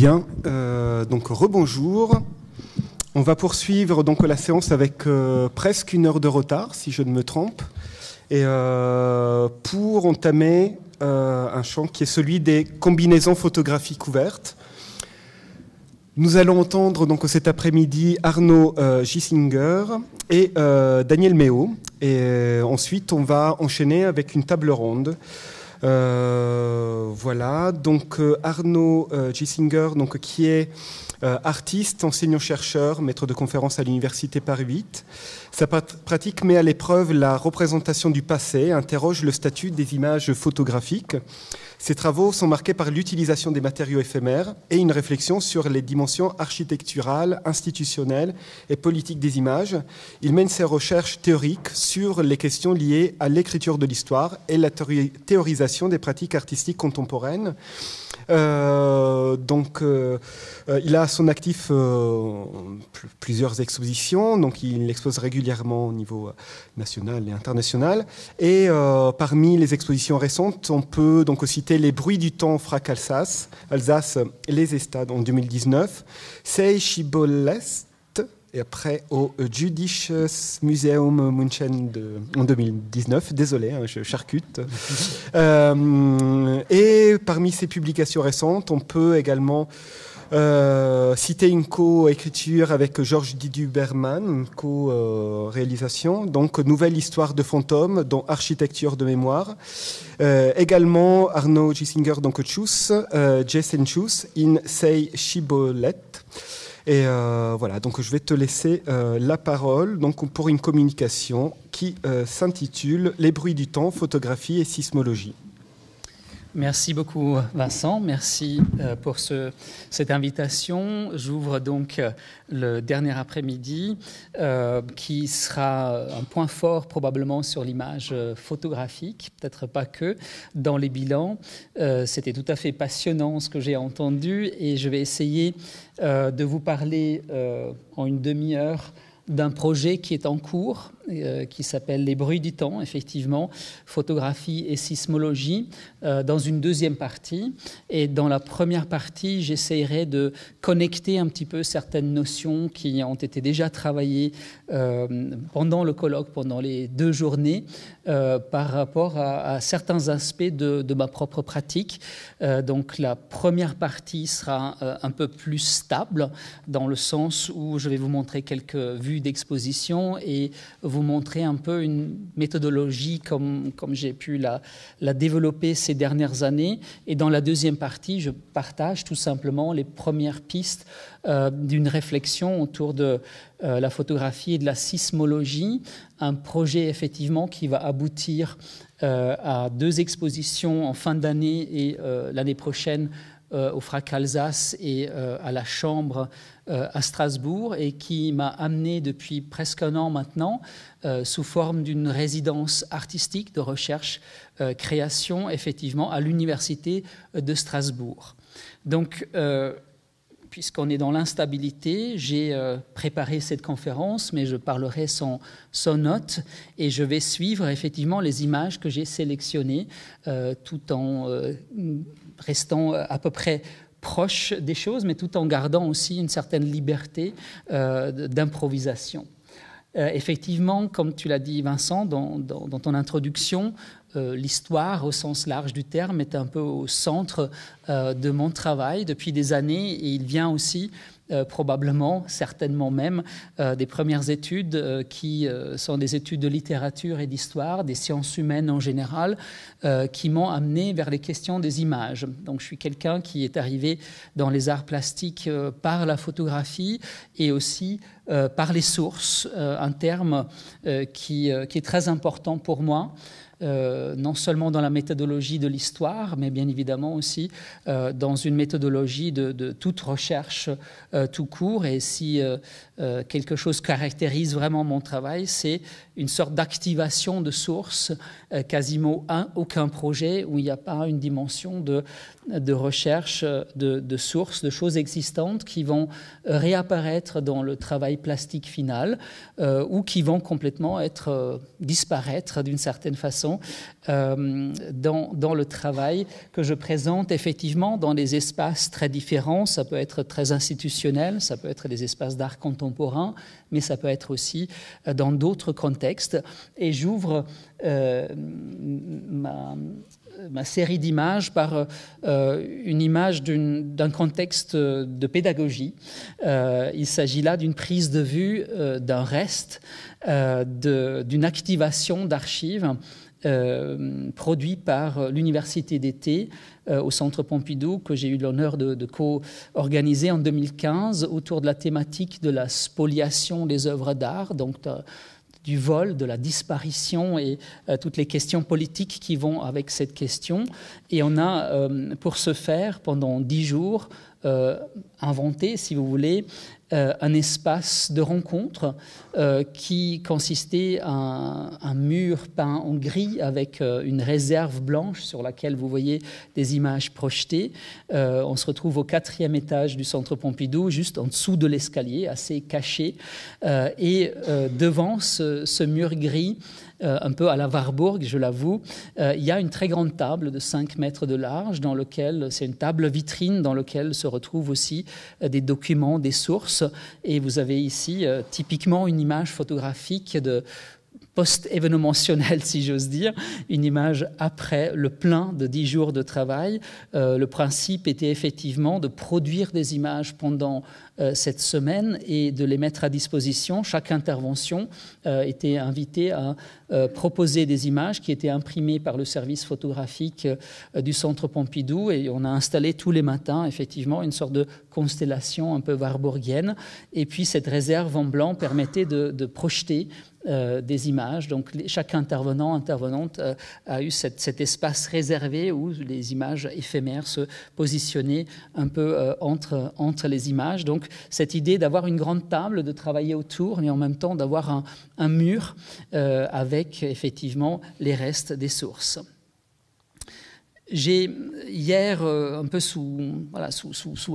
Bien, donc rebonjour. On va poursuivre donc la séance avec presque 1 heure de retard, si je ne me trompe, et pour entamer un champ qui est celui des combinaisons photographiques ouvertes. Nous allons entendre donc cet après-midi Arnaud Giesinger et Daniel Méo, et ensuite on va enchaîner avec une table ronde. Voilà, donc Arnaud Giesinger, donc, qui est artiste, enseignant-chercheur, maître de conférences à l'Université Paris 8. Sa pratique met à l'épreuve la représentation du passé, interroge le statut des images photographiques. Ses travaux sont marqués par l'utilisation des matériaux éphémères et une réflexion sur les dimensions architecturales, institutionnelles et politiques des images. Il mène ses recherches théoriques sur les questions liées à l'écriture de l'histoire et la théorisation des pratiques artistiques contemporaines. Il a à son actif plusieurs expositions, donc il expose régulièrement au niveau national et international. Et parmi les expositions récentes, on peut donc citer Les bruits du temps FRAC Alsace, les Estades en 2019, Sei Schibolest, et après au Jüdisches Museum München en 2019. Désolé, je charcute. Et parmi ces publications récentes, on peut également citer une co-écriture avec Georges Didu-Berman, co-réalisation, donc Nouvelle histoire de fantômes, dont Architecture de mémoire. Également Arnaud Giesinger, donc Tschüss, Jason Tschüss, in Sei Schibolett. Et voilà, donc je vais te laisser la parole donc, pour une communication qui s'intitule « Les bruits du temps, photographie et sismologie ». Merci beaucoup Vincent, merci pour cette invitation. J'ouvre donc le dernier après-midi qui sera un point fort probablement sur l'image photographique, peut-être pas que, dans les bilans. C'était tout à fait passionnant ce que j'ai entendu et je vais essayer de vous parler en une demi-heure d'un projet qui est en cours, qui s'appelle Les bruits du temps, effectivement, photographie et sismologie, dans une deuxième partie. Et dans la première partie, j'essaierai de connecter un petit peu certaines notions qui ont été déjà travaillées pendant le colloque, pendant les 2 journées, par rapport à certains aspects de ma propre pratique. Donc la première partie sera un peu plus stable, dans le sens où je vais vous montrer quelques vues d'exposition et vous montrer un peu une méthodologie comme j'ai pu la développer ces dernières années. Et dans la deuxième partie, je partage tout simplement les premières pistes d'une réflexion autour de la photographie et de la sismologie, un projet effectivement qui va aboutir à 2 expositions en fin d'année et l'année prochaine au FRAC Alsace et à la Chambre à Strasbourg, et qui m'a amené depuis presque 1 an maintenant sous forme d'une résidence artistique de recherche création effectivement à l'Université de Strasbourg. Donc puisqu'on est dans l'instabilité, j'ai préparé cette conférence, mais je parlerai sans notes, et je vais suivre effectivement les images que j'ai sélectionnées tout en restant à peu près proche des choses, mais tout en gardant aussi une certaine liberté d'improvisation. Effectivement, comme tu l'as dit Vincent, dans ton introduction, l'histoire au sens large du terme est un peu au centre de mon travail depuis des années, et il vient aussi probablement, certainement même, des premières études qui sont des études de littérature et d'histoire, des sciences humaines en général, qui m'ont amené vers les questions des images. Donc je suis quelqu'un qui est arrivé dans les arts plastiques par la photographie et aussi par les sources, un terme qui est très important pour moi. Non seulement dans la méthodologie de l'histoire, mais bien évidemment aussi dans une méthodologie de toute recherche tout court. Et si quelque chose caractérise vraiment mon travail, c'est une sorte d'activation de sources, quasiment aucun projet où il n'y a pas une dimension de recherche de sources, de choses existantes qui vont réapparaître dans le travail plastique final ou qui vont complètement disparaître d'une certaine façon dans le travail que je présente effectivement dans des espaces très différents. Ça peut être très institutionnel, ça peut être des espaces d'art contemporain, mais ça peut être aussi dans d'autres contextes. Et j'ouvre ma série d'images par une image d'un contexte de pédagogie. Il s'agit là d'une prise de vue d'un reste, d'une activation d'archives produit par l'Université d'été au Centre Pompidou, que j'ai eu l'honneur de co-organiser en 2015 autour de la thématique de la spoliation des œuvres d'art, donc du vol, de la disparition et toutes les questions politiques qui vont avec cette question. Et on a, pour ce faire, pendant 10 jours, inventé, si vous voulez, un espace de rencontre qui consistait à un mur peint en gris avec une réserve blanche sur laquelle vous voyez des images projetées. On se retrouve au 4e étage du Centre Pompidou, juste en dessous de l'escalier, assez caché. Et devant ce mur gris, un peu à la Warburg, je l'avoue, il y a une très grande table de 5 mètres de large, dans lequel c'est une table vitrine dans laquelle se retrouvent aussi des documents, des sources. Et vous avez ici typiquement une image photographique de post-événementiel, si j'ose dire, une image après le plein de 10 jours de travail. Le principe était effectivement de produire des images pendant cette semaine et de les mettre à disposition. Chaque intervention était invitée à proposer des images qui étaient imprimées par le service photographique du Centre Pompidou, et on a installé tous les matins effectivement une sorte de constellation un peu warburgienne, et puis cette réserve en blanc permettait de projeter des images. Donc chaque intervenante a eu cet espace réservé où les images éphémères se positionnaient un peu entre les images. Donc cette idée d'avoir une grande table, de travailler autour, mais en même temps d'avoir un mur avec effectivement les restes des sources. J'ai hier, un peu sous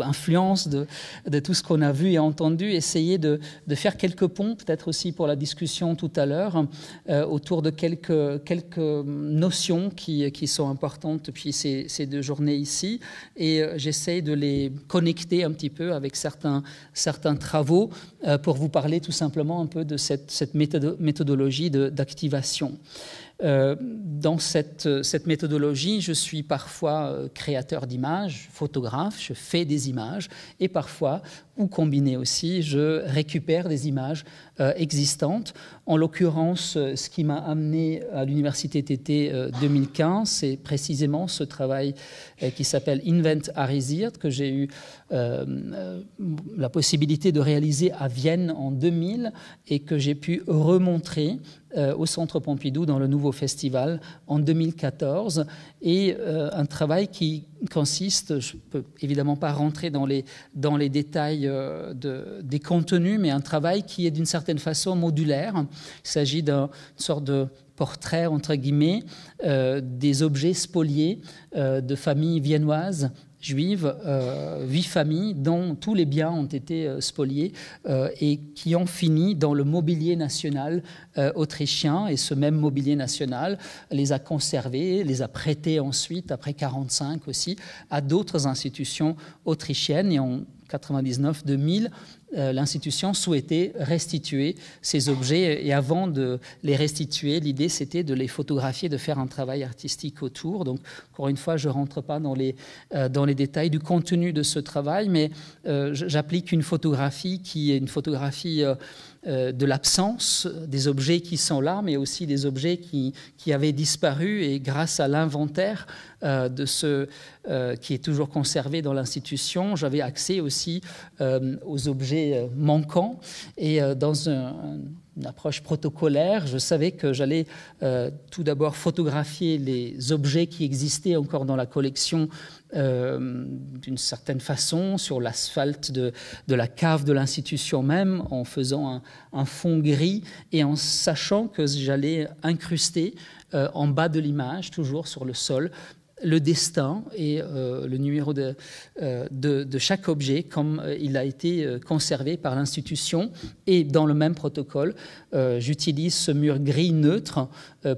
influence de tout ce qu'on a vu et entendu, essayé de faire quelques ponts, peut-être aussi pour la discussion tout à l'heure, autour de quelques notions qui sont importantes depuis ces 2 journées ici. Et j'essaye de les connecter un petit peu avec certains travaux pour vous parler tout simplement un peu de cette méthodologie d'activation. Dans cette méthodologie, je suis parfois créateur d'images, photographe, je fais des images, et parfois, ou combiné aussi, je récupère des images existantes. En l'occurrence, ce qui m'a amené à l'Université d'été 2015, c'est précisément ce travail qui s'appelle Invent Arisiert, que j'ai eu la possibilité de réaliser à Vienne en 2000 et que j'ai pu remontrer au Centre Pompidou dans le nouveau festival en 2014, et un travail qui consiste, je ne peux évidemment pas rentrer dans les détails des contenus, mais un travail qui est d'une certaine façon modulaire. Il s'agit d'une sorte de portrait, entre guillemets, des objets spoliés de familles viennoises juives, 8 familles dont tous les biens ont été spoliés et qui ont fini dans le mobilier national autrichien. Et ce même mobilier national les a conservés, les a prêtés ensuite, après 1945 aussi, à d'autres institutions autrichiennes. Et en 1999-2000, l'institution souhaitait restituer ces objets, et avant de les restituer, l'idée c'était de les photographier, de faire un travail artistique autour. Donc encore une fois, je ne rentre pas dans les détails du contenu de ce travail, mais j'applique une photographie qui est une photographie de l'absence des objets qui sont là, mais aussi des objets qui avaient disparu, et grâce à l'inventaire de ce qui est toujours conservé dans l'institution, j'avais accès aussi aussi aux objets manquants. Et dans une approche protocolaire, je savais que j'allais tout d'abord photographier les objets qui existaient encore dans la collection d'une certaine façon sur l'asphalte de la cave de l'institution même, en faisant un fond gris et en sachant que j'allais incruster en bas de l'image, toujours sur le sol, le destin et le numéro de chaque objet comme il a été conservé par l'institution. Et dans le même protocole, j'utilise ce mur gris neutre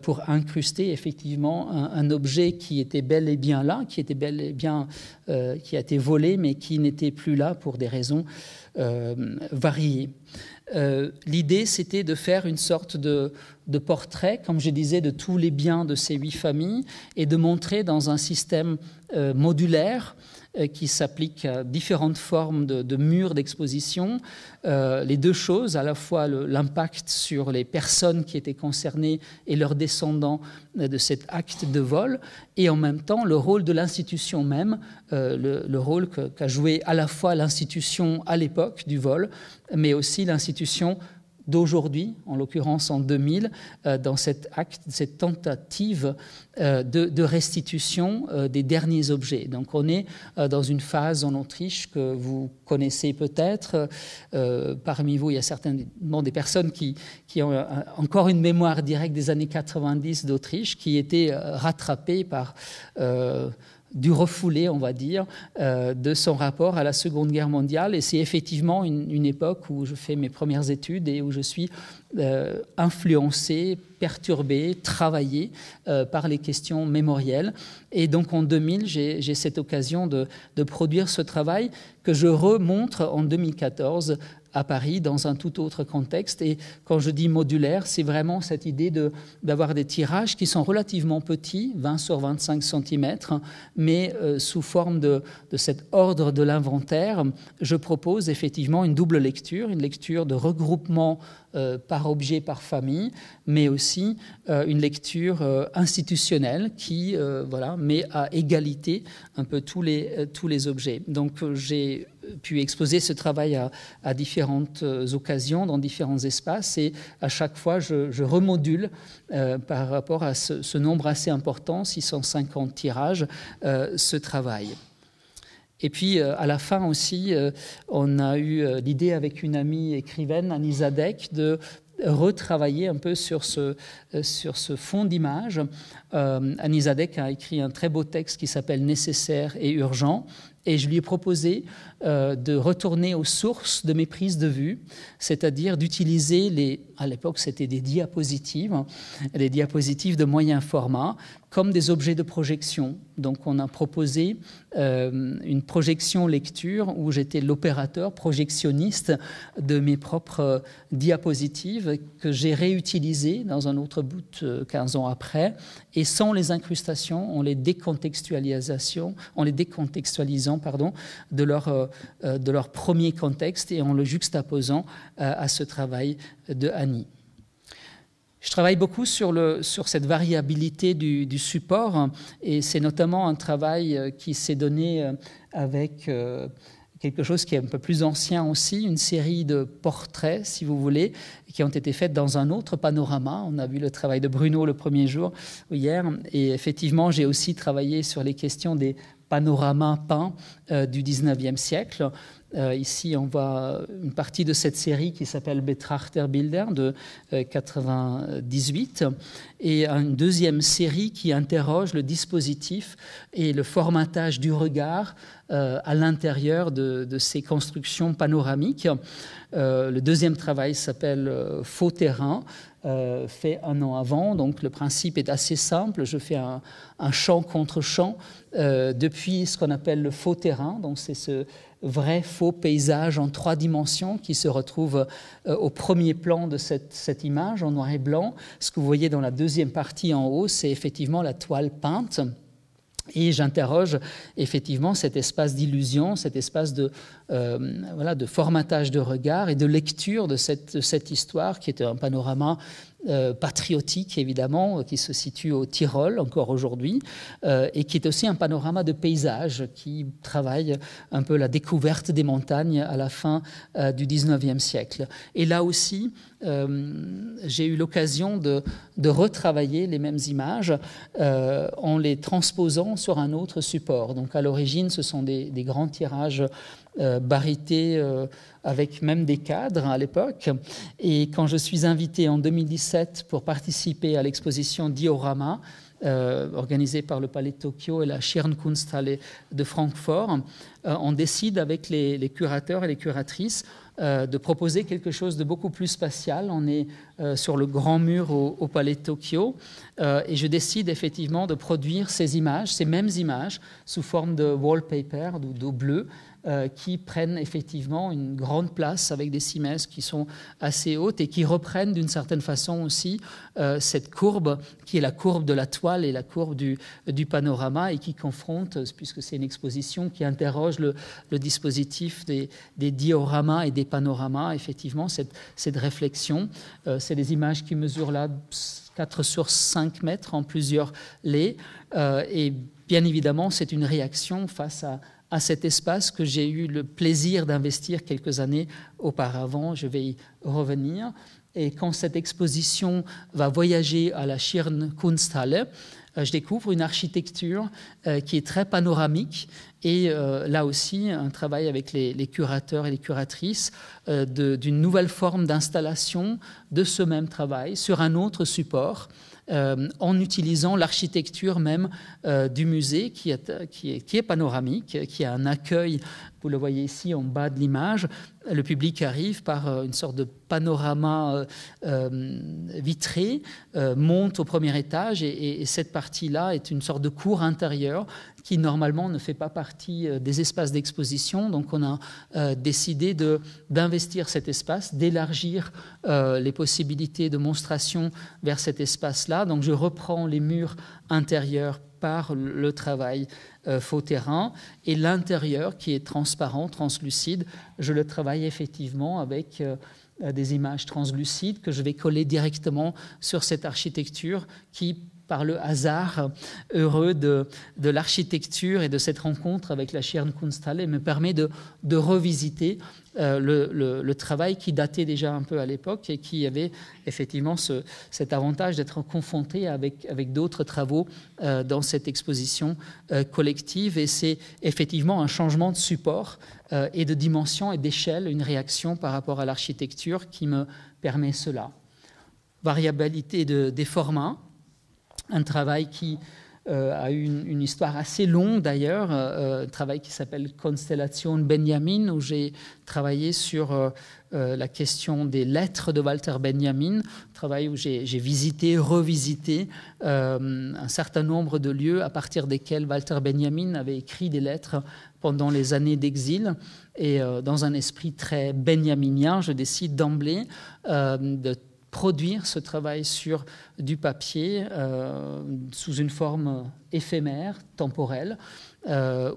pour incruster effectivement un objet qui était bel et bien là, qui était bel et bien qui a été volé, mais qui n'était plus là pour des raisons variées. L'idée, c'était de faire une sorte de portrait, comme je disais, de tous les biens de ces 8 familles et de montrer dans un système modulaire qui s'applique à différentes formes de murs d'exposition, les deux choses, à la fois l'impact sur les personnes qui étaient concernées et leurs descendants de cet acte de vol, et en même temps le rôle de l'institution même, le rôle qu'a joué à la fois l'institution à l'époque du vol, mais aussi l'institution d'aujourd'hui, en l'occurrence en 2000, dans cet acte, cette tentative de restitution des derniers objets. Donc on est dans une phase en Autriche que vous connaissez peut-être. Parmi vous, il y a certainement des personnes qui ont encore une mémoire directe des années 90 d'Autriche, qui étaient rattrapées par du refoulé, on va dire, de son rapport à la Seconde Guerre mondiale. Et c'est effectivement une époque où je fais mes premières études et où je suis influencé, perturbé, travaillé par les questions mémorielles. Et donc en 2000, j'ai cette occasion de produire ce travail que je remontre en 2014 à Paris dans un tout autre contexte. Et quand je dis modulaire, c'est vraiment cette idée d'avoir des tirages qui sont relativement petits, 20 sur 25 cm, mais sous forme de cet ordre de l'inventaire, je propose effectivement une double lecture, une lecture de regroupement par objet, par famille, mais aussi une lecture institutionnelle qui met à égalité un peu tous les objets. Donc j'ai pu exposer ce travail à différentes occasions, dans différents espaces, et à chaque fois je remodule par rapport à ce nombre assez important, 650 tirages, ce travail. Et puis, à la fin aussi, on a eu l'idée avec une amie écrivaine, Annie Zadek, de retravailler un peu sur ce fond d'image. Annie Zadek a écrit un très beau texte qui s'appelle « Nécessaire et urgent ». Et je lui ai proposé de retourner aux sources de mes prises de vue, c'est-à-dire d'utiliser à l'époque c'était des diapositives de moyen format, comme des objets de projection. Donc on a proposé une projection lecture où j'étais l'opérateur projectionniste de mes propres diapositives que j'ai réutilisées dans un autre bout 15 ans après, et sans les incrustations, en les décontextualisant de leur premier contexte et en le juxtaposant à ce travail de Annie. Je travaille beaucoup sur cette variabilité du support, et c'est notamment un travail qui s'est donné avec quelque chose qui est un peu plus ancien aussi, une série de portraits, si vous voulez, qui ont été faits dans un autre panorama. On a vu le travail de Bruno le premier jour, hier, et effectivement, j'ai aussi travaillé sur les questions des panoramas peints du 19e siècle. Ici, on voit une partie de cette série qui s'appelle Betrachterbilder de 98, et une deuxième série qui interroge le dispositif et le formatage du regard à l'intérieur de ces constructions panoramiques. Le deuxième travail s'appelle Faux terrain, fait un an avant. Donc le principe est assez simple. Je fais un champ contre champ depuis ce qu'on appelle le faux terrain. Donc c'est ce vrai faux paysage en 3 dimensions qui se retrouve au premier plan de cette image en noir et blanc. Ce que vous voyez dans la deuxième partie en haut, c'est effectivement la toile peinte. Et j'interroge effectivement cet espace d'illusion, cet espace de formatage de regard et de lecture de cette histoire qui est un panorama patriotique, évidemment, qui se situe au Tyrol, encore aujourd'hui, et qui est aussi un panorama de paysage qui travaille un peu la découverte des montagnes à la fin du 19e siècle. Et là aussi, j'ai eu l'occasion de retravailler les mêmes images en les transposant sur un autre support. Donc à l'origine, ce sont des grands tirages barités avec même des cadres à l'époque. Et quand je suis invité en 2017 pour participer à l'exposition Diorama, organisée par le Palais de Tokyo et la Schirnkunsthalle de Francfort, on décide avec les curateurs et les curatrices de proposer quelque chose de beaucoup plus spatial. On est sur le grand mur au Palais de Tokyo et je décide effectivement de produire ces images, ces mêmes images, sous forme de wallpaper, d'eau bleue, qui prennent effectivement une grande place avec des cimaises qui sont assez hautes et qui reprennent d'une certaine façon aussi cette courbe qui est la courbe de la toile et la courbe du panorama et qui confronte, puisque c'est une exposition qui interroge le dispositif des dioramas et des panoramas, effectivement cette réflexion. C'est des images qui mesurent là 4 sur 5 mètres en plusieurs lais et bien évidemment c'est une réaction face à cet espace que j'ai eu le plaisir d'investir quelques années auparavant. Je vais y revenir. Et quand cette exposition va voyager à la Schirnkunsthalle, je découvre une architecture qui est très panoramique et là aussi un travail avec les curateurs et les curatrices d'une nouvelle forme d'installation de ce même travail sur un autre support. En utilisant l'architecture même du musée qui est panoramique, qui a un accueil, vous le voyez ici en bas de l'image, le public arrive par une sorte de panorama vitré, monte au premier étage et cette partie-là est une sorte de cour intérieure qui normalement ne fait pas partie des espaces d'exposition. Donc on a décidé d'investir cet espace, d'élargir les possibilités de monstration vers cet espace-là. Donc je reprends les murs intérieurs par le travail faux terrain et l'intérieur qui est transparent, translucide, je le travaille effectivement avec des images translucides que je vais coller directement sur cette architecture qui, par le hasard heureux de l'architecture et de cette rencontre avec la Schirnkunsthalle, me permet de revisiter le travail qui datait déjà un peu à l'époque et qui avait effectivement cet avantage d'être confronté avec d'autres travaux dans cette exposition collective. Et c'est effectivement un changement de support et de dimension et d'échelle, une réaction par rapport à l'architecture qui me permet cela. Variabilité des formats. Un travail qui a eu une histoire assez longue d'ailleurs, un travail qui s'appelle Constellation Benjamin, où j'ai travaillé sur la question des lettres de Walter Benjamin, un travail où j'ai visité, revisité un certain nombre de lieux à partir desquels Walter Benjamin avait écrit des lettres pendant les années d'exil. Et dans un esprit très benjaminien, je décide d'emblée de produire ce travail sur du papier sous une forme éphémère, temporelle,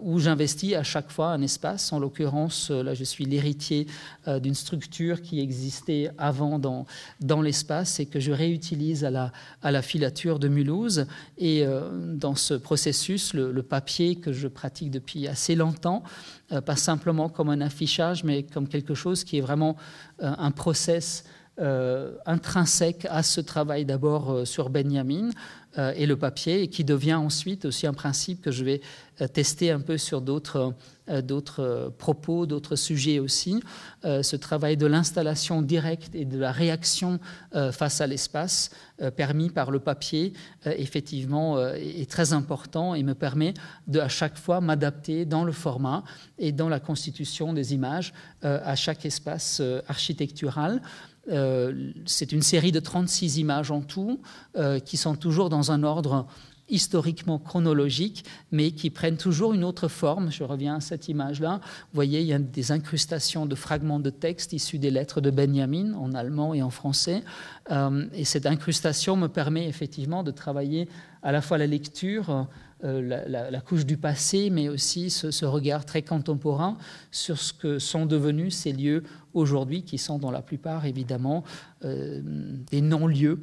où j'investis à chaque fois un espace. En l'occurrence, là, je suis l'héritier d'une structure qui existait avant dans l'espace et que je réutilise à la filature de Mulhouse. Et dans ce processus, le papier que je pratique depuis assez longtemps, pas simplement comme un affichage, mais comme quelque chose qui est vraiment un process intrinsèque à ce travail d'abord sur Benjamin et le papier, et qui devient ensuite aussi un principe que je vais tester un peu sur d'autres propos, d'autres sujets aussi. Ce travail de l'installation directe et de la réaction face à l'espace permis par le papier, effectivement, est très important et me permet à chaque fois m'adapter dans le format et dans la constitution des images à chaque espace architectural. C'est une série de 36 images en tout, qui sont toujours dans un ordre historiquement chronologique, mais qui prennent toujours une autre forme. Je reviens à cette image-là. Vous voyez, il y a des incrustations de fragments de texte issus des lettres de Benjamin, en allemand et en français. Et cette incrustation me permet effectivement de travailler à la fois la lecture, la couche du passé, mais aussi ce regard très contemporain sur ce que sont devenus ces lieux aujourd'hui, qui sont dans la plupart, évidemment, des non-lieux,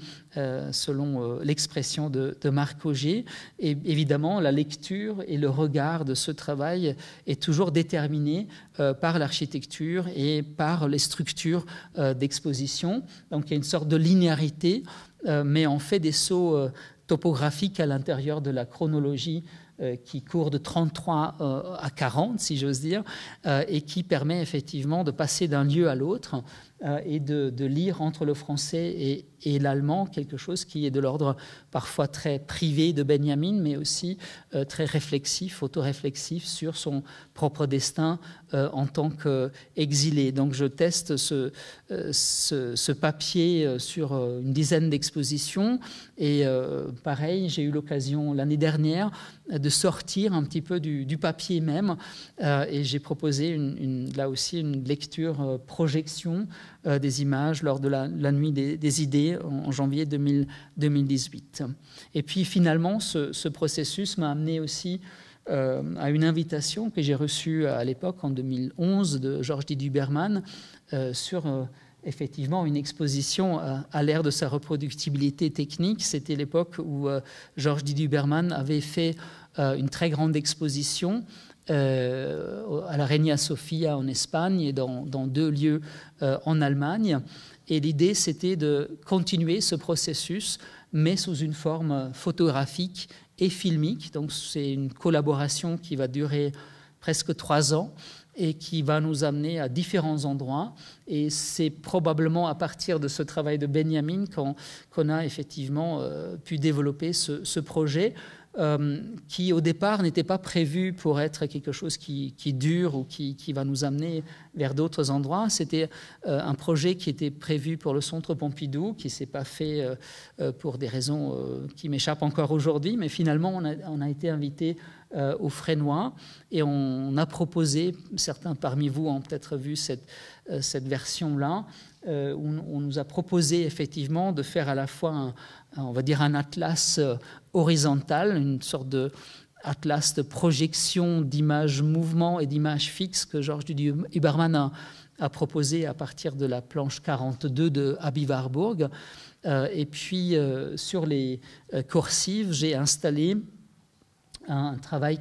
selon l'expression de Marc Auger. Et évidemment, la lecture et le regard de ce travail est toujours déterminé par l'architecture et par les structures d'exposition. Donc, il y a une sorte de linéarité, mais on fait des sauts topographiques à l'intérieur de la chronologie qui court de 33 à 40, si j'ose dire, et qui permet effectivement de passer d'un lieu à l'autre et de lire entre le français et l'allemand quelque chose qui est de l'ordre parfois très privé de Benjamin, mais aussi très réflexif, autoréflexif sur son propre destin en tant qu'exilé. Donc je teste ce papier sur une dizaine d'expositions et pareil, j'ai eu l'occasion l'année dernière de sortir un petit peu du papier même et j'ai proposé là aussi une lecture projection des images lors de la nuit des idées en janvier 2018. Et puis finalement, ce processus m'a amené aussi à une invitation que j'ai reçue à l'époque, en 2011, de Georges Didier-Huberman sur effectivement une exposition à l'ère de sa reproductibilité technique. C'était l'époque où Georges Didier-Huberman avait fait une très grande exposition à la Reina Sofia en Espagne et dans 2 lieux en Allemagne. Et l'idée, c'était de continuer ce processus, mais sous une forme photographique et filmique. Donc c'est une collaboration qui va durer presque 3 ans et qui va nous amener à différents endroits. Et c'est probablement à partir de ce travail de Benjamin qu'on a effectivement pu développer ce projet, qui au départ n'était pas prévu pour être quelque chose qui dure ou qui va nous amener vers d'autres endroits. C'était un projet qui était prévu pour le Centre Pompidou, qui ne s'est pas fait pour des raisons qui m'échappent encore aujourd'hui, mais finalement on a été invité au Fresnoy et on a proposé, certains parmi vous ont peut-être vu cette version-là, où on nous a proposé effectivement de faire à la fois on va dire un atlas horizontal, une sorte d'atlas de projection d'images mouvements et d'images fixes que Georges Didier-Huberman a proposé à partir de la planche 42 de Aby Warburg. Et puis sur les coursives, j'ai installé un travail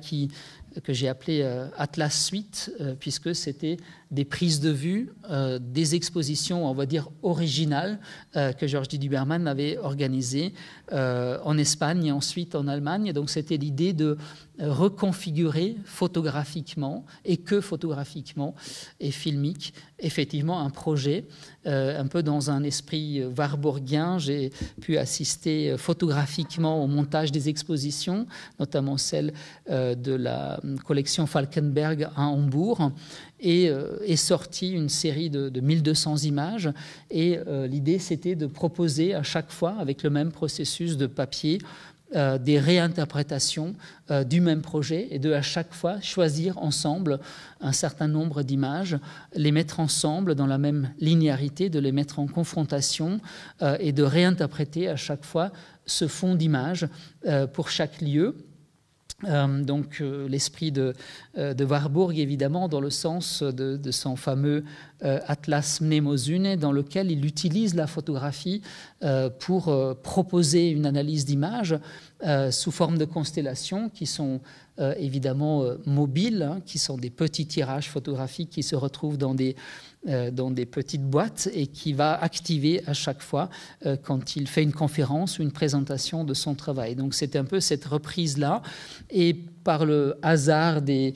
que j'ai appelé Atlas Suite, puisque c'était des prises de vue, des expositions, on va dire, originales que Georges Didier-Huberman avait organisées en Espagne et ensuite en Allemagne. Donc c'était l'idée de reconfigurer photographiquement et que photographiquement et filmique, effectivement un projet un peu dans un esprit warburgien. J'ai pu assister photographiquement au montage des expositions, notamment celle de la collection Falkenberg à Hambourg, et est sortie une série de 1200 images. Et l'idée, c'était de proposer à chaque fois, avec le même processus de papier, des réinterprétations du même projet et de à chaque fois choisir ensemble un certain nombre d'images, les mettre ensemble dans la même linéarité, de les mettre en confrontation et de réinterpréter à chaque fois ce fond d'images pour chaque lieu. Donc l'esprit de Warburg, évidemment, dans le sens de son fameux Atlas Mnemosune, dans lequel il utilise la photographie pour proposer une analyse d'images sous forme de constellations qui sont évidemment mobiles, hein, qui sont des petits tirages photographiques qui se retrouvent dans des petites boîtes et qui va activer à chaque fois quand il fait une conférence ou une présentation de son travail. Donc c'est un peu cette reprise-là. Et par le hasard des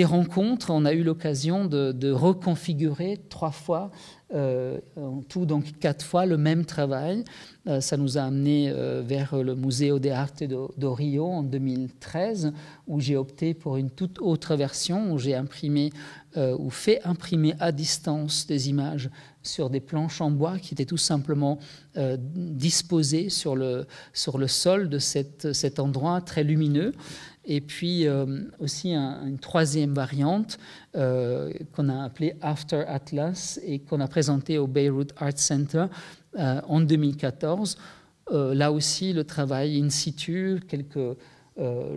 rencontres, on a eu l'occasion de reconfigurer 3 fois, en tout donc 4 fois, le même travail. Ça nous a amené vers le Museo de Arte do Rio en 2013, où j'ai opté pour une toute autre version, où j'ai imprimé ou fait imprimer à distance des images sur des planches en bois qui étaient tout simplement disposées sur le sol de cet endroit très lumineux. Et puis aussi une 3e variante qu'on a appelée After Atlas et qu'on a présentée au Beirut Art Center en 2014. Là aussi, le travail in situ, quelques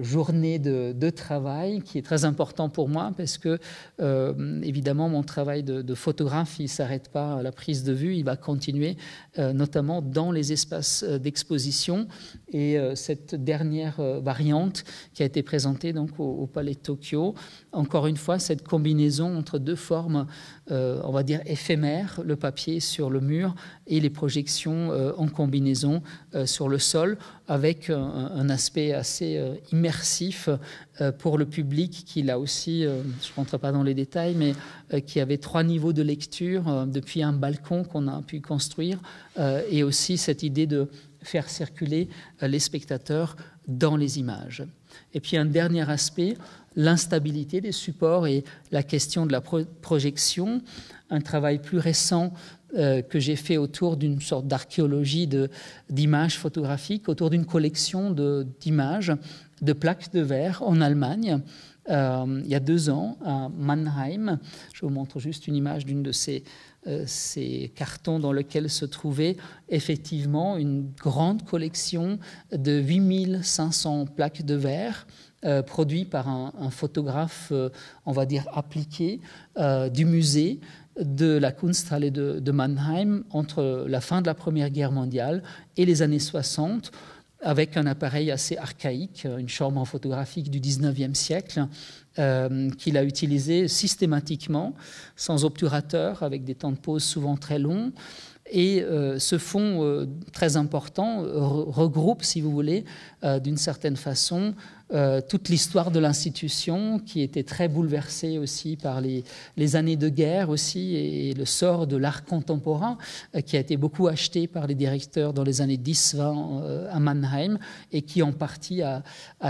journée de travail qui est très important pour moi parce que, évidemment, mon travail de photographe, il ne s'arrête pas à la prise de vue, il va continuer, notamment dans les espaces d'exposition. Et cette dernière variante qui a été présentée donc, au Palais de Tokyo, encore une fois, cette combinaison entre deux formes, on va dire éphémères, le papier sur le mur et les projections en combinaison sur le sol, avec un aspect assez immersif pour le public qui, là aussi, je ne rentre pas dans les détails, mais qui avait 3 niveaux de lecture depuis un balcon qu'on a pu construire, et aussi cette idée de faire circuler les spectateurs dans les images. Et puis un dernier aspect, l'instabilité des supports et la question de la projection, un travail plus récent que j'ai fait autour d'une sorte d'archéologie d'images photographiques, autour d'une collection d'images, de plaques de verre en Allemagne, il y a 2 ans, à Mannheim. Je vous montre juste une image d'une de ces cartons dans lesquels se trouvait effectivement une grande collection de 8500 plaques de verre produites par un photographe, on va dire, appliqué du musée de la Kunsthalle de Mannheim entre la fin de la Première Guerre mondiale et les années 60, avec un appareil assez archaïque, une chambre photographique du 19e siècle, qu'il a utilisé systématiquement, sans obturateur, avec des temps de pause souvent très longs. Et ce fonds très important regroupe, si vous voulez, d'une certaine façon, toute l'histoire de l'institution qui était très bouleversée aussi par les années de guerre aussi et le sort de l'art contemporain qui a été beaucoup acheté par les directeurs dans les années 10-20 à Mannheim et qui en partie a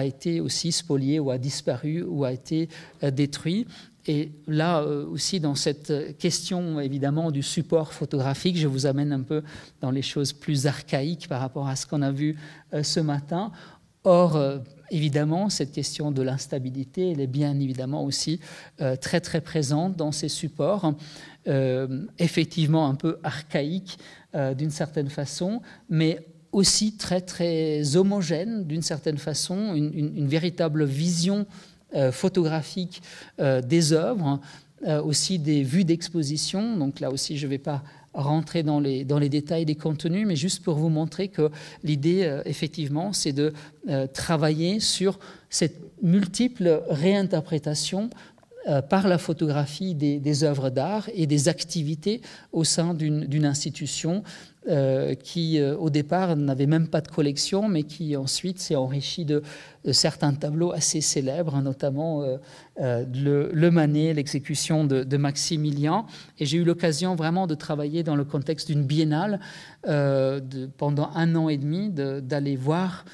été aussi spolié ou a disparu ou a été détruit. Et là aussi, dans cette question évidemment du support photographique, je vous amène un peu dans les choses plus archaïques par rapport à ce qu'on a vu ce matin. Or, évidemment, cette question de l'instabilité, elle est bien évidemment aussi très très présente dans ces supports, effectivement un peu archaïques d'une certaine façon, mais aussi très très homogène d'une certaine façon, une véritable vision photographique des œuvres, aussi des vues d'exposition. Donc là aussi, je ne vais pas rentrer dans les détails des contenus, mais juste pour vous montrer que l'idée, effectivement, c'est de travailler sur cette multiple réinterprétation par la photographie des œuvres d'art et des activités au sein d'une institution qui, au départ, n'avait même pas de collection, mais qui ensuite s'est enrichie de certains tableaux assez célèbres, notamment le Manet, l'exécution de Maximilien. Et j'ai eu l'occasion vraiment de travailler dans le contexte d'une biennale pendant 1 an et demi, d'aller voir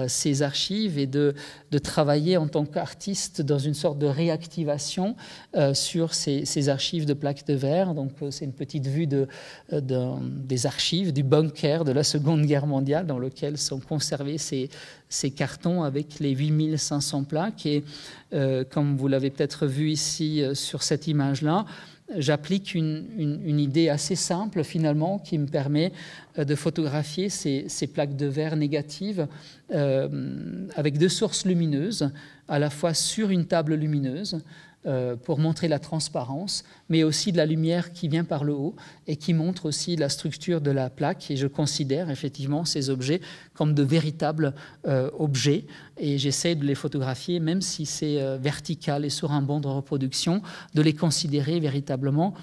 ces archives et de travailler en tant qu'artiste dans une sorte de réactivation sur ces archives de plaques de verre. Donc c'est une petite vue des archives du bunker de la Seconde Guerre mondiale dans lequel sont conservés ces cartons avec les 8500 plaques. Et comme vous l'avez peut-être vu ici sur cette image-là, j'applique une idée assez simple finalement qui me permet de photographier ces plaques de verre négatives avec 2 sources lumineuses, à la fois sur une table lumineuse, pour montrer la transparence, mais aussi de la lumière qui vient par le haut et qui montre aussi la structure de la plaque. Et je considère effectivement ces objets comme de véritables objets et j'essaie de les photographier, même si c'est vertical et sur un banc de reproduction, de les considérer véritablement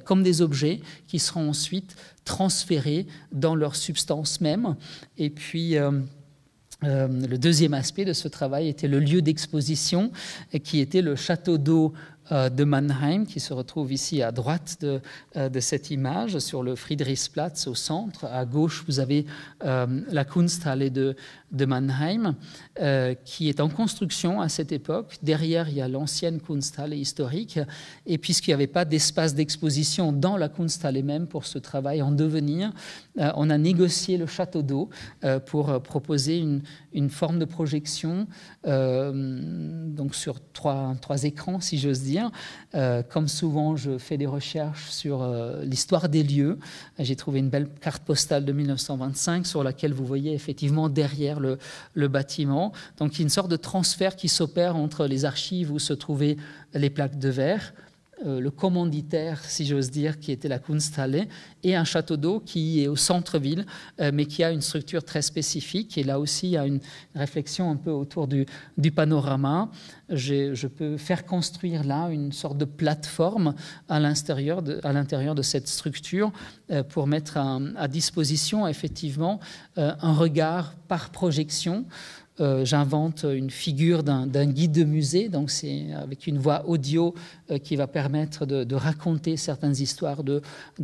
comme des objets qui seront ensuite transférés dans leur substance même. Et puis le deuxième aspect de ce travail était le lieu d'exposition, qui était le château d'eau de Mannheim, qui se retrouve ici à droite de cette image, sur le Friedrichsplatz au centre. À gauche, vous avez la Kunsthalle de Mannheim, qui est en construction à cette époque. Derrière, il y a l'ancienne Kunsthalle historique. Et puisqu'il n'y avait pas d'espace d'exposition dans la Kunsthalle même pour ce travail en devenir, on a négocié le château d'eau pour proposer une forme de projection donc sur trois écrans, si j'ose dire, dire. Comme souvent, je fais des recherches sur l'histoire des lieux. J'ai trouvé une belle carte postale de 1925 sur laquelle vous voyez effectivement derrière le bâtiment. Donc, il y a une sorte de transfert qui s'opère entre les archives où se trouvaient les plaques de verre, le commanditaire, si j'ose dire, qui était la Kunsthalle, et un château d'eau qui est au centre-ville, mais qui a une structure très spécifique. Et là aussi, il y a une réflexion un peu autour du panorama. Je peux faire construire là une sorte de plateforme à l'intérieur de cette structure pour mettre à disposition effectivement un regard par projection. J'invente une figure d'un guide de musée, donc c'est avec une voix audio qui va permettre de raconter certaines histoires de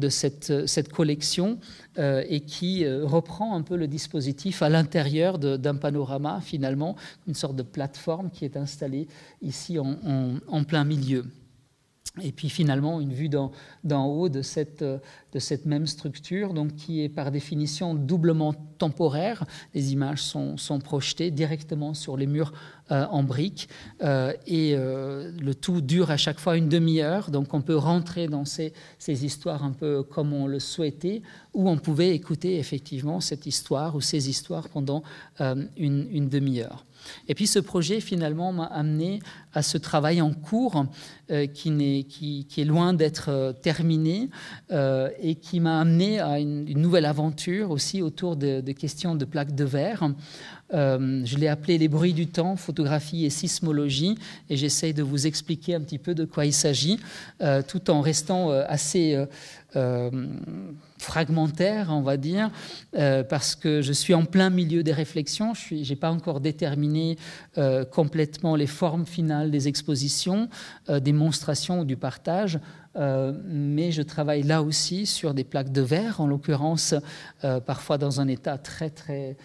cette collection et qui reprend un peu le dispositif à l'intérieur d'un panorama, finalement, une sorte de plateforme qui est installée ici en plein milieu. Et puis finalement, une vue d'en haut de cette même structure, donc qui est par définition doublement temporaire. Les images sont projetées directement sur les murs en briques et le tout dure à chaque fois une demi-heure. Donc on peut rentrer dans ces histoires un peu comme on le souhaitait, ou on pouvait écouter effectivement cette histoire ou ces histoires pendant une demi-heure. Et puis ce projet finalement m'a amené à ce travail en cours qui est loin d'être terminé et qui m'a amené à une nouvelle aventure aussi autour de questions de plaques de verre. Je l'ai appelé les bruits du temps, photographie et sismologie, et j'essaye de vous expliquer un petit peu de quoi il s'agit, tout en restant assez fragmentaire, on va dire, parce que je suis en plein milieu des réflexions. Je n'ai pas encore déterminé complètement les formes finales des expositions, des monstrations ou du partage, mais je travaille là aussi sur des plaques de verre, en l'occurrence parfois dans un état très très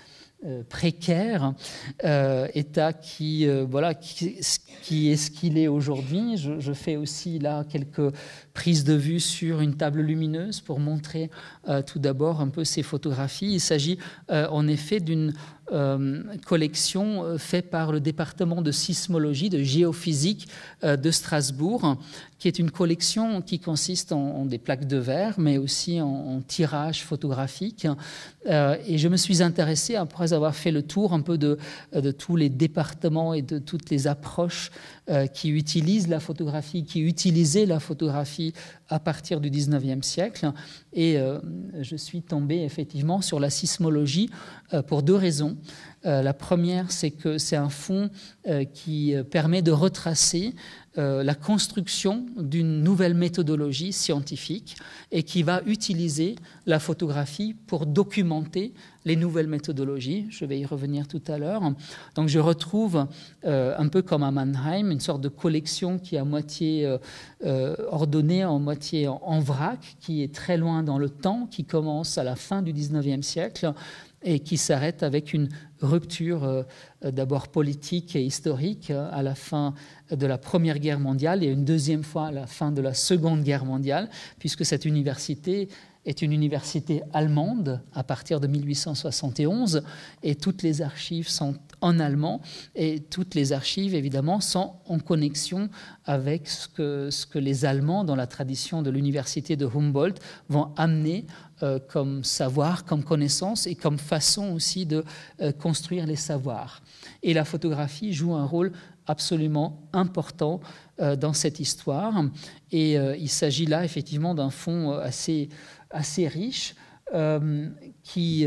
précaire, état qui est ce qu'il est aujourd'hui. Je fais aussi là quelques prises de vue sur une table lumineuse pour montrer tout d'abord un peu ces photographies. Il s'agit en effet d'une collection faite par le département de sismologie, de géophysique de Strasbourg, qui est une collection qui consiste en des plaques de verre, mais aussi en tirages photographiques. Et je me suis intéressé, après avoir fait le tour un peu de tous les départements et de toutes les approches qui utilisent la photographie, qui utilisaient la photographie à partir du 19e siècle. Et je suis tombé effectivement sur la sismologie pour deux raisons. La première, c'est que c'est un fonds qui permet de retracer la construction d'une nouvelle méthodologie scientifique et qui va utiliser la photographie pour documenter les nouvelles méthodologies. Je vais y revenir tout à l'heure. Donc je retrouve, un peu comme à Mannheim, une sorte de collection qui est à moitié ordonnée, à moitié en vrac, qui est très loin dans le temps, qui commence à la fin du 19e siècle et qui s'arrête avec une rupture d'abord politique et historique à la fin de la Première Guerre mondiale et une deuxième fois à la fin de la Seconde Guerre mondiale, puisque cette université est une université allemande à partir de 1871 et toutes les archives sont en allemand et toutes les archives évidemment sont en connexion avec ce que les Allemands dans la tradition de l'université de Humboldt vont amener comme savoir, comme connaissance et comme façon aussi de construire les savoirs. Et la photographie joue un rôle absolument important dans cette histoire. Et il s'agit là effectivement d'un fonds assez riche qui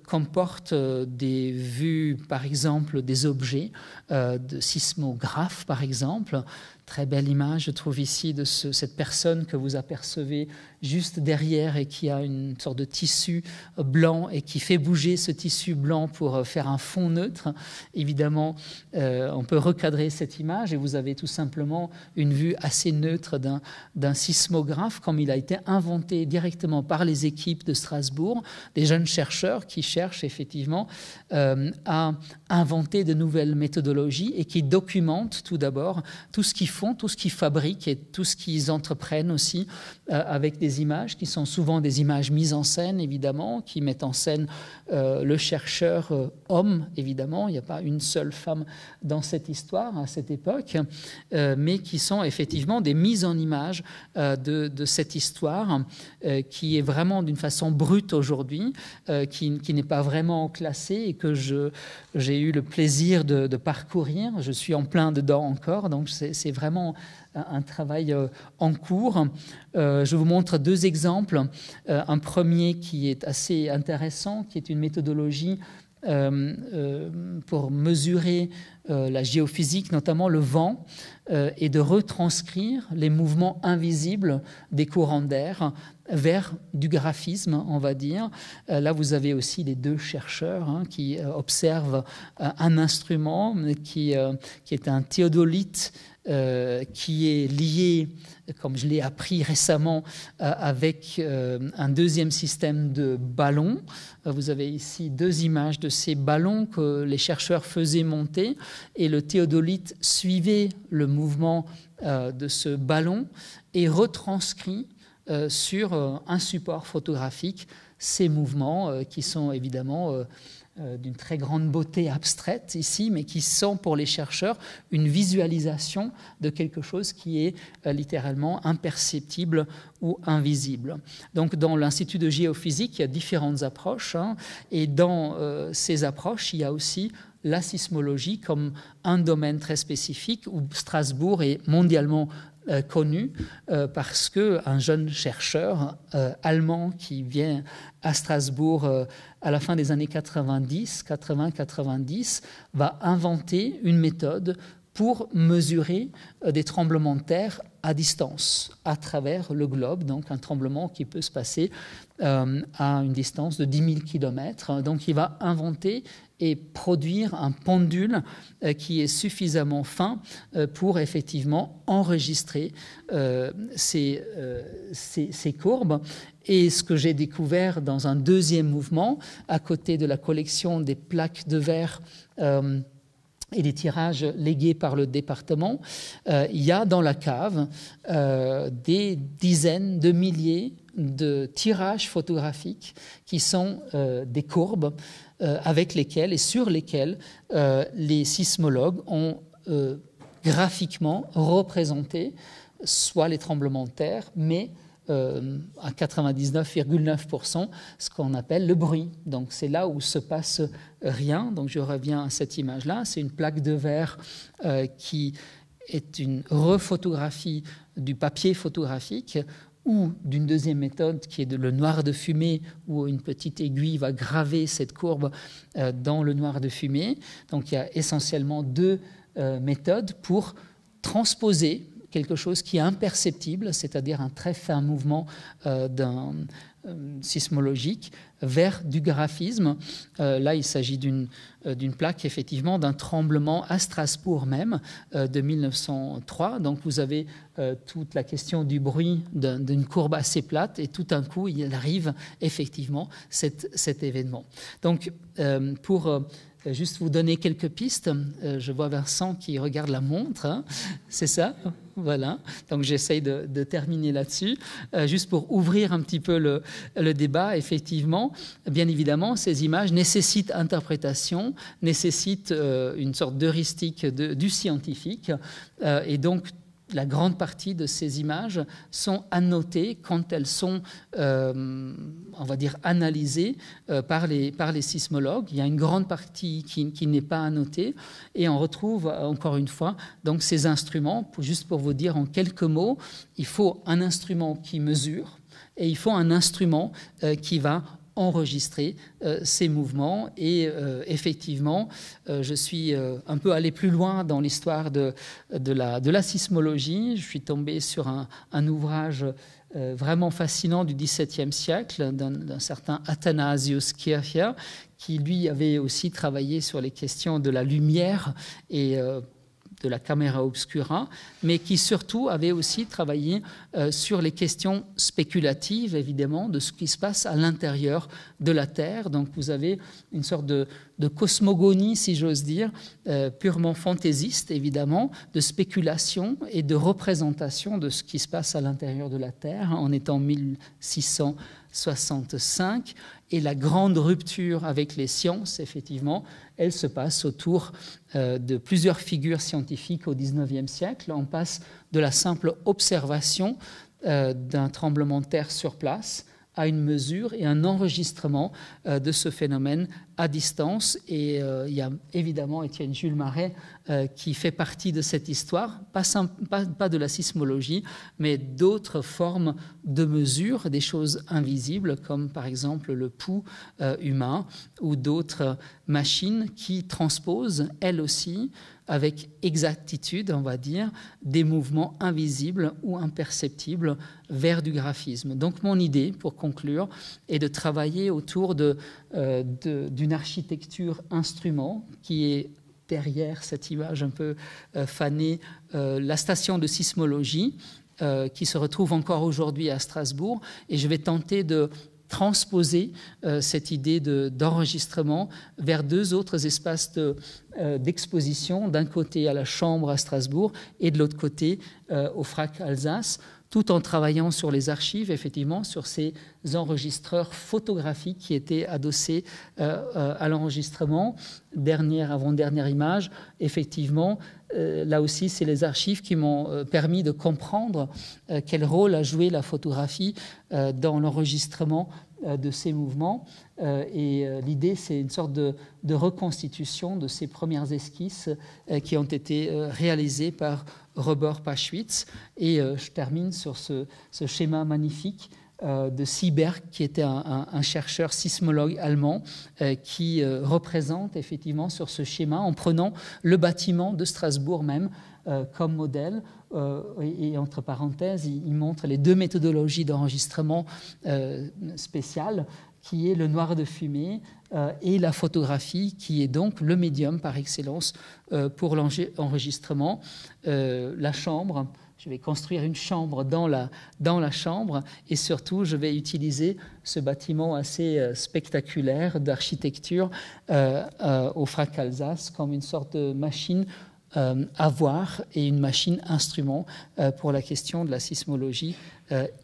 comporte des vues, par exemple, des objets, de sismographes, par exemple. Très belle image, je trouve ici, de cette personne que vous apercevez juste derrière et qui a une sorte de tissu blanc et qui fait bouger ce tissu blanc pour faire un fond neutre. Évidemment, on peut recadrer cette image et vous avez tout simplement une vue assez neutre d'un sismographe comme il a été inventé directement par les équipes de Strasbourg, des jeunes chercheurs qui cherchent effectivement à inventer de nouvelles méthodologies et qui documentent tout d'abord tout ce qu'il font, tout ce qu'ils fabriquent et tout ce qu'ils entreprennent aussi avec des images qui sont souvent des images mises en scène, évidemment, qui mettent en scène le chercheur homme, évidemment. Il n'y a pas une seule femme dans cette histoire à cette époque, mais qui sont effectivement des mises en image de cette histoire qui est vraiment d'une façon brute aujourd'hui, qui n'est pas vraiment classée et que j'ai eu le plaisir de parcourir. Je suis en plein dedans encore, donc c'est vraiment un travail en cours. Je vous montre deux exemples. Un premier qui est assez intéressant, qui est une méthodologie pour mesurer la géophysique, notamment le vent, et de retranscrire les mouvements invisibles des courants d'air vers du graphisme, on va dire. Là, vous avez aussi les deux chercheurs qui observent un instrument qui est un théodolite qui est lié, comme je l'ai appris récemment, avec un deuxième système de ballons. Vous avez ici deux images de ces ballons que les chercheurs faisaient monter et le théodolite suivait le mouvement de ce ballon et retranscrit sur un support photographique ces mouvements qui sont évidemment d'une très grande beauté abstraite ici, mais qui sont pour les chercheurs une visualisation de quelque chose qui est littéralement imperceptible ou invisible. Donc dans l'Institut de géophysique, il y a différentes approches, et dans ces approches, il y a aussi la sismologie comme un domaine très spécifique où Strasbourg est mondialement connu parce qu'un jeune chercheur allemand qui vient à Strasbourg à la fin des années 80-90 va inventer une méthode pour mesurer des tremblements de terre à distance, à travers le globe, donc un tremblement qui peut se passer à une distance de 10 000 km. Donc il va inventer et produire un pendule qui est suffisamment fin pour effectivement enregistrer ces courbes. Et ce que j'ai découvert dans un deuxième mouvement, à côté de la collection des plaques de verre et des tirages légués par le département, il y a dans la cave des dizaines de milliers de tirages photographiques qui sont des courbes avec lesquelles et sur lesquelles les sismologues ont graphiquement représenté soit les tremblements de terre, mais à 99,9% ce qu'on appelle le bruit. Donc c'est là où se passe rien. Donc je reviens à cette image-là. C'est une plaque de verre qui est une rephotographie du papier photographique ou d'une deuxième méthode qui est le noir de fumée où une petite aiguille va graver cette courbe dans le noir de fumée. Donc il y a essentiellement deux méthodes pour transposer quelque chose qui est imperceptible, c'est-à-dire un très fin mouvement sismologique, vers du graphisme. Là, il s'agit d'une plaque, effectivement, d'un tremblement à Strasbourg même, de 1903. Donc, vous avez toute la question du bruit d'une courbe assez plate, et tout d'un coup, il arrive effectivement cet événement. Donc, pour juste vous donner quelques pistes, je vois Vincent qui regarde la montre, c'est ça ? Voilà, donc j'essaye de terminer là-dessus. Juste pour ouvrir un petit peu le débat, effectivement, bien évidemment, ces images nécessitent interprétation, nécessitent une sorte d'heuristique du scientifique, et donc la grande partie de ces images sont annotées quand elles sont, on va dire, analysées par les sismologues. Il y a une grande partie qui n'est pas annotée et on retrouve encore une fois donc ces instruments. Juste pour vous dire en quelques mots, il faut un instrument qui mesure et il faut un instrument qui va enregistrer ces mouvements. Et effectivement, je suis un peu allé plus loin dans l'histoire de la sismologie. Je suis tombé sur un ouvrage vraiment fascinant du XVIIe siècle d'un certain Athanasius Kircher, qui lui avait aussi travaillé sur les questions de la lumière et de la camera obscura, mais qui surtout avait aussi travaillé sur les questions spéculatives, évidemment, de ce qui se passe à l'intérieur de la Terre. Donc vous avez une sorte de de cosmogonie, si j'ose dire, purement fantaisiste, évidemment, de spéculation et de représentation de ce qui se passe à l'intérieur de la Terre. On est en 1665, et la grande rupture avec les sciences, effectivement, elle se passe autour de plusieurs figures scientifiques au XIXe siècle. On passe de la simple observation d'un tremblement de terre sur place à une mesure et un enregistrement de ce phénomène à distance. Et il y a évidemment Étienne Jules Marais qui fait partie de cette histoire, pas de la sismologie, mais d'autres formes de mesures, des choses invisibles, comme par exemple le pouls humain ou d'autres machines qui transposent, elles aussi, avec exactitude, on va dire, des mouvements invisibles ou imperceptibles vers du graphisme. Donc mon idée, pour conclure, est de travailler autour d'une architecture instrument qui est derrière cette image un peu fanée, la station de sismologie qui se retrouve encore aujourd'hui à Strasbourg, et je vais tenter de transposer cette idée d'enregistrement vers deux autres espaces d'exposition, d'un côté à la Chambre à Strasbourg et de l'autre côté au FRAC Alsace, tout en travaillant sur les archives, effectivement, sur ces enregistreurs photographiques qui étaient adossés à l'enregistrement. Avant-dernière image, effectivement, là aussi, c'est les archives qui m'ont permis de comprendre quel rôle a joué la photographie dans l'enregistrement de ces mouvements. Et l'idée, c'est une sorte de reconstitution de ces premières esquisses qui ont été réalisées par Robert Paschwitz. Et je termine sur ce schéma magnifique de Sieberg, qui était un chercheur sismologue allemand, qui représente effectivement sur ce schéma, en prenant le bâtiment de Strasbourg même comme modèle, et entre parenthèses, il montre les deux méthodologies d'enregistrement spéciales, qui est le noir de fumée et la photographie, qui est donc le médium par excellence pour l'enregistrement. La chambre, je vais construire une chambre dans la chambre, et surtout je vais utiliser ce bâtiment assez spectaculaire d'architecture au FRAC Alsace comme une sorte de machine à voir et une machine instrument pour la question de la sismologie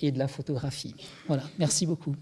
et de la photographie. Voilà, merci beaucoup.